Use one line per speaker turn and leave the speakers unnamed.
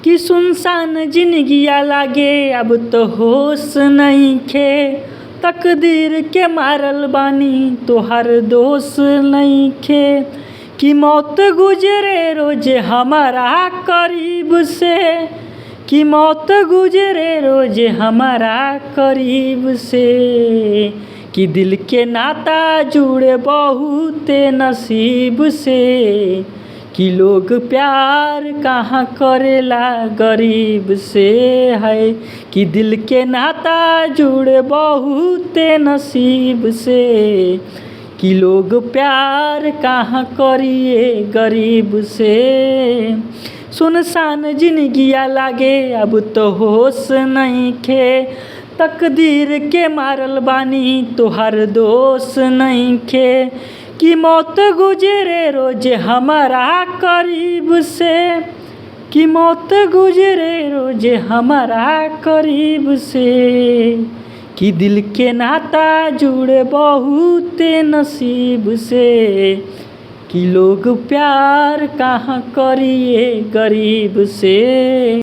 कि सुनसान जिंदगिया लागे अब तो होश नइखे। तकदीर के मारल बानी तोहार दोष नइखे। कि मौत गुजरे रोज हमारा करीब से। कि मौत गुजरे रोज हमारा करीब से। कि दिल के नाता जुड़े बहुत नसीब से। कि लोग प्यार कहाँ करेला गरीब से है। कि दिल के नाता जुड़े बहुत नसीब से। कि लोग प्यार कहाँ करिए गरीब से। सुनसान जिंदगिया लागे अब तो होश नइखे। तकदीर के मारल बानी तोहार दोष नइखे। कि मौत गुजरे रोज हमारा करीब से। कि मौत गुजरे रोज हमारा करीब से। कि दिल के नाता जुड़े बहुत नसीब से। कि लोग प्यार कहाँ करिए गरीब से।